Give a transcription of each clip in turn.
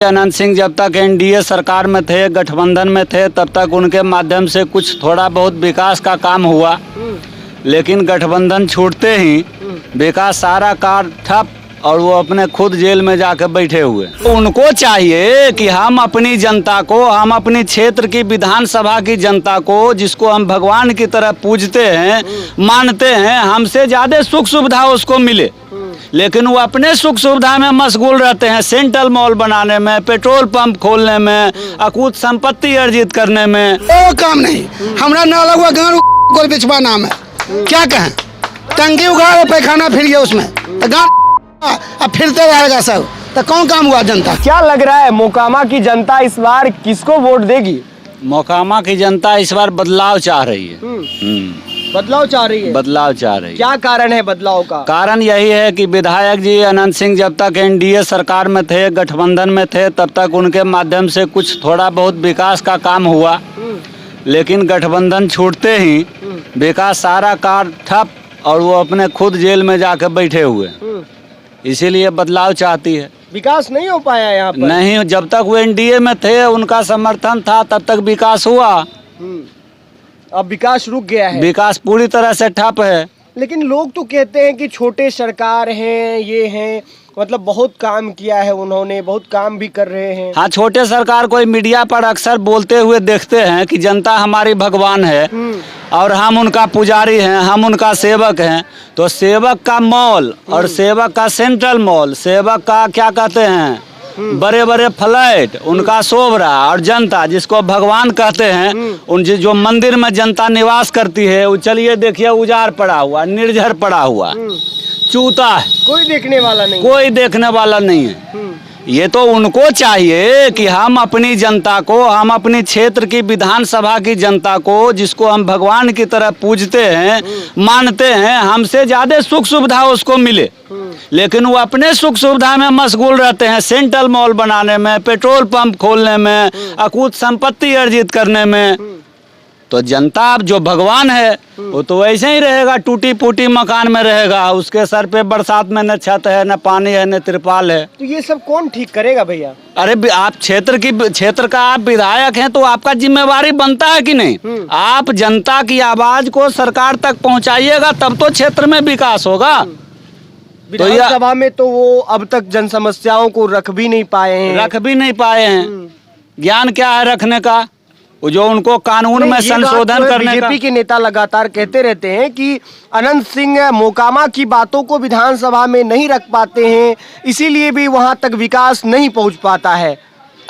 अनंत सिंह जब तक एनडीए सरकार में थे, गठबंधन में थे, तब तक उनके माध्यम से कुछ थोड़ा बहुत विकास का काम हुआ। लेकिन गठबंधन छूटते ही विकास सारा कार्य ठप और वो अपने खुद जेल में जाकर बैठे हुए। उनको चाहिए कि हम अपनी जनता को, हम अपनी क्षेत्र की विधानसभा की जनता को, जिसको हम भगवान की तरह पूजते हैं, मानते हैं, हमसे ज़्यादा सुख सुविधा उसको मिले। लेकिन वो अपने सुख सुविधा में मशगूल रहते हैं, सेंट्रल मॉल बनाने में, पेट्रोल पंप खोलने में, अकूत संपत्ति अर्जित करने में। वो काम नहीं, हमरा ना लगवा गाँव को बिछवा नाम है, क्या कहें, टंकी उगाड़ पैखाना फिर गया उसमें, तो गाँव अब फिरते रहेगा सब, तो कौन काम हुआ जनता। क्या लग रहा है मोकामा की जनता इस बार किसको वोट देगी? मोकामा की जनता इस बार बदलाव चाह रही है। बदलाव चाह रही है। बदलाव चाह रही है। क्या कारण है बदलाव का? कारण यही है कि विधायक जी अनंत सिंह जब तक एनडीए सरकार में थे, गठबंधन में थे, तब तक उनके माध्यम से कुछ थोड़ा बहुत विकास का काम हुआ। लेकिन गठबंधन छूटते ही विकास सारा कार्य ठप और वो अपने खुद जेल में जाकर बैठे हुए। इसीलिए बदलाव चाहती है। विकास नहीं हो पाया यहाँ पर? नहीं, जब तक वो एनडीए में थे, उनका समर्थन था, तब तक विकास हुआ। अब विकास रुक गया है। विकास पूरी तरह से ठप है। लेकिन लोग तो कहते हैं कि छोटे सरकार हैं, ये हैं, मतलब बहुत काम किया है उन्होंने, बहुत काम भी कर रहे हैं। हाँ, छोटे सरकार को मीडिया पर अक्सर बोलते हुए देखते हैं कि जनता हमारी भगवान है और हम उनका पुजारी हैं, हम उनका सेवक हैं। तो सेवक का मॉल और सेवक का सेंट्रल मॉल, सेवक का क्या कहते हैं, बड़े बड़े फ्लैट, उनका शोभ रहा, और जनता जिसको भगवान कहते हैं, उन जो मंदिर में जनता निवास करती है, वो चलिए देखिए उजाड़ पड़ा हुआ, निर्जर पड़ा हुआ, चूता है, कोई देखने वाला नहीं। कोई देखने वाला नहीं है। ये तो उनको चाहिए कि हम अपनी जनता को, हम अपनी क्षेत्र की विधानसभा की जनता को, जिसको हम भगवान की तरह पूजते हैं, मानते हैं, हमसे ज़्यादा सुख सुविधा उसको मिले। लेकिन वो अपने सुख सुविधा में मशगूल रहते हैं, सेंट्रल मॉल बनाने में, पेट्रोल पंप खोलने में, अकूत संपत्ति अर्जित करने में। तो जनता अब जो भगवान है वो तो वैसे ही रहेगा, टूटी फूटी मकान में रहेगा, उसके सर पे बरसात में न छत है, न पानी है, न तिरपाल है। तो ये सब कौन ठीक करेगा भैया? अरे आप क्षेत्र का आप विधायक हैं, तो आपका जिम्मेवारी बनता है कि नहीं? आप जनता की आवाज को सरकार तक पहुंचाइएगा, तब तो क्षेत्र में विकास होगा। विधानसभा में तो वो अब तक जन समस्याओं को रख भी नहीं पाए हैं। ज्ञान क्या है रखने का? वो जो उनको कानून में संशोधन करने का। बीजेपी के नेता लगातार कहते रहते हैं कि अनंत सिंह मोकामा की बातों को विधानसभा में नहीं रख पाते हैं, इसीलिए भी वहां तक विकास नहीं पहुंच पाता है।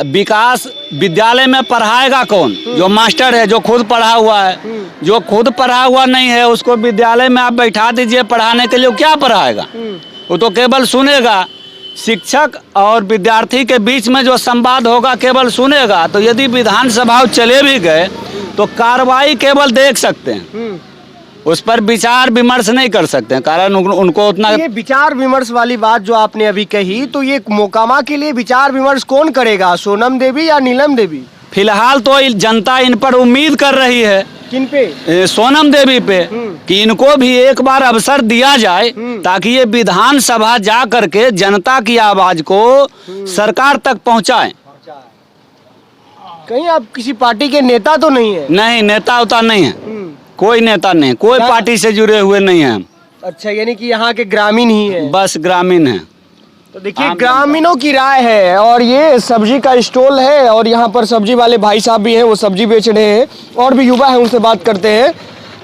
विकास विद्यालय में पढ़ाएगा कौन? जो मास्टर है, जो खुद पढ़ा हुआ है। जो खुद पढ़ा हुआ नहीं है, उसको विद्यालय में आप बैठा दीजिए पढ़ाने के लिए, क्या पढ़ाएगा? वो तो केवल सुनेगा। शिक्षक और विद्यार्थी के बीच में जो संवाद होगा केवल सुनेगा। तो यदि विधानसभा चले भी गए तो कार्रवाई केवल देख सकते हैं, उस पर विचार विमर्श नहीं कर सकते हैं, कारण उनको उतना। ये विचार विमर्श वाली बात जो आपने अभी कही, तो ये मोकामा के लिए विचार विमर्श कौन करेगा, सोनम देवी या नीलम देवी? फिलहाल तो जनता इन पर उम्मीद कर रही है। किन पे? सोनम देवी पे, कि इनको भी एक बार अवसर दिया जाए, ताकि ये विधानसभा जा करके जनता की आवाज को सरकार तक पहुंचाएं। कहीं आप किसी पार्टी के नेता तो नहीं है? नहीं, नेता उता नहीं है, कोई नेता नहीं, कोई पार्टी से जुड़े हुए नहीं है। अच्छा, यानी कि यहाँ के ग्रामीण ही है? बस ग्रामीण है। तो देखिए, ग्रामीणों की राय है। और ये सब्जी का स्टॉल है और यहाँ पर सब्जी वाले भाई साहब भी हैं, वो सब्जी बेच रहे हैं, और भी युवा है, उनसे बात करते हैं।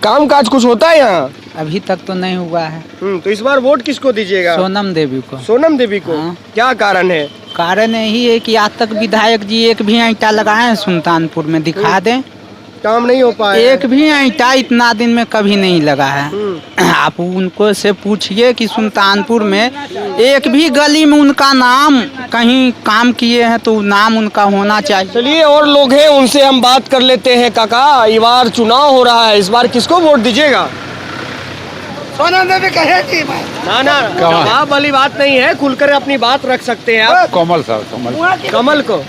काम काज कुछ होता है यहाँ? अभी तक तो नहीं हुआ है। तो इस बार वोट किसको दीजिएगा? सोनम देवी को। सोनम देवी को? हाँ। क्या कारण है? कारण यही है कि आज तक विधायक जी एक भी ईंटा लगाए हैं सुल्तानपुर में, दिखा दें। काम नहीं हो पाया। एक भी ईंटा इतना दिन में कभी नहीं लगा है। आप उनको से पूछिए कि सुल्तानपुर में एक भी गली में उनका नाम कहीं काम किए हैं तो नाम उनका होना चाहिए। चलिए, और लोग हैं, उनसे हम बात कर लेते हैं। काका, इस बार चुनाव हो रहा है, इस बार किसको वोट दीजिएगा? सोनम देवी कहेगी ना जवाब वाली बात नहीं है, खुलकर अपनी बात रख सकते हैं आप। कमल साहब, कमल को?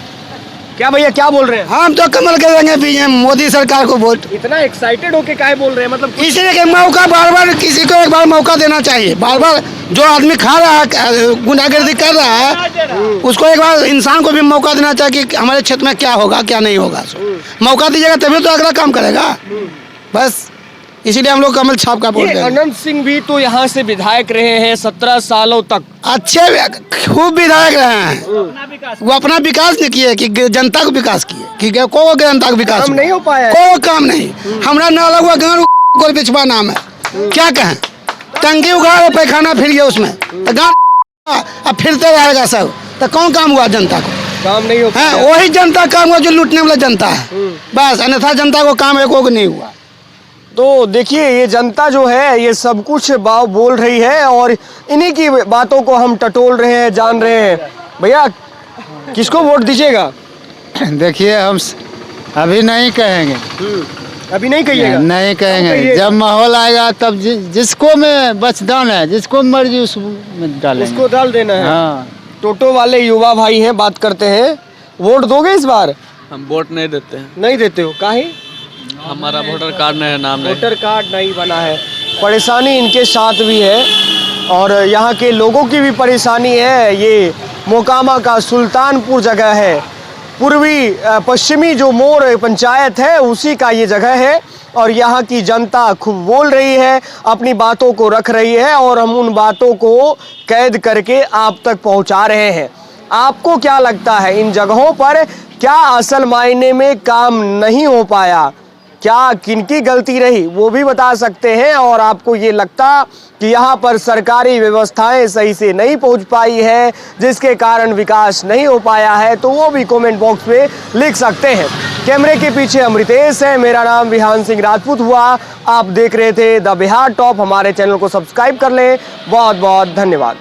क्या भैया, क्या बोल रहे हैं? हम तो कमल के देंगे पीएम मोदी सरकार को वोट। इतना एक्साइटेड होके काहे बोल रहे हैं? मतलब इसलिए कि मौका बार बार किसी को एक बार मौका देना चाहिए, बार बार जो आदमी खा रहा है, गुंडागर्दी कर रहा है, उसको एक बार इंसान को भी मौका देना चाहिए कि हमारे क्षेत्र में क्या होगा क्या नहीं होगा। मौका दीजिएगा तभी तो अगला काम करेगा। बस इसीलिए हम लोग कमल छाप का बोलते ये हैं। अनंत सिंह भी तो यहाँ से विधायक रहे हैं 17 सालों तक। अच्छे खूब विधायक रहे हैं, वो अपना विकास नहीं किए कि जनता को विकास किए कि को जनता को विकास काम नहीं हो पाया है। कोई काम नहीं। हमारा नाला हुआ गाँव गोल बिछवा नाम है, क्या कहें। टंकी उगाड़ पैखाना फिर गया उसमें, तो गाँव अब फिरते रहेगा सब, तो कौन काम हुआ जनता को? काम नहीं हो है पाया। वही जनता काम हुआ जो लूटने वाला जनता है, बस। अन्यथा जनता को काम एक को नहीं हुआ। तो देखिए ये जनता जो है ये सब कुछ बोल रही है और इन्हीं की बातों को हम टटोल रहे हैं, जान रहे हैं। भैया किसको वोट दीजिएगा? देखिए हम अभी नहीं कहेंगे, अभी नहीं कहिएगा? नहीं कहेंगे। जब माहौल आएगा तब जिसको में बचदान है, जिसको मर्जी उसमें डालेंगे, उसको डाल देना है। हाँ। टोटो वाले युवा भाई हैं, बात करते हैं। वोट दोगे इस बार? हम वोट नहीं देते हैं, नहीं देते हो? काहे? हमारा वोटर कार्ड नहीं है, नाम नहीं। वोटर कार्ड नहीं बना है। परेशानी इनके साथ भी है और यहाँ के लोगों की भी परेशानी है। ये मोकामा का सुल्तानपुर जगह है, पूर्वी पश्चिमी जो मोर पंचायत है उसी का ये जगह है और यहाँ की जनता खूब बोल रही है, अपनी बातों को रख रही है और हम उन बातों को कैद करके आप तक पहुँचा रहे हैं। आपको क्या लगता है इन जगहों पर क्या असल मायने में काम नहीं हो पाया? क्या किनकी गलती रही वो भी बता सकते हैं। और आपको ये लगता कि यहाँ पर सरकारी व्यवस्थाएं सही से नहीं पहुँच पाई है जिसके कारण विकास नहीं हो पाया है, तो वो भी कमेंट बॉक्स में लिख सकते हैं। कैमरे के पीछे अमृतेश है, मेरा नाम विहान सिंह राजपूत हुआ। आप देख रहे थे द बिहार टॉप। हमारे चैनल को सब्सक्राइब कर लें। बहुत बहुत धन्यवाद।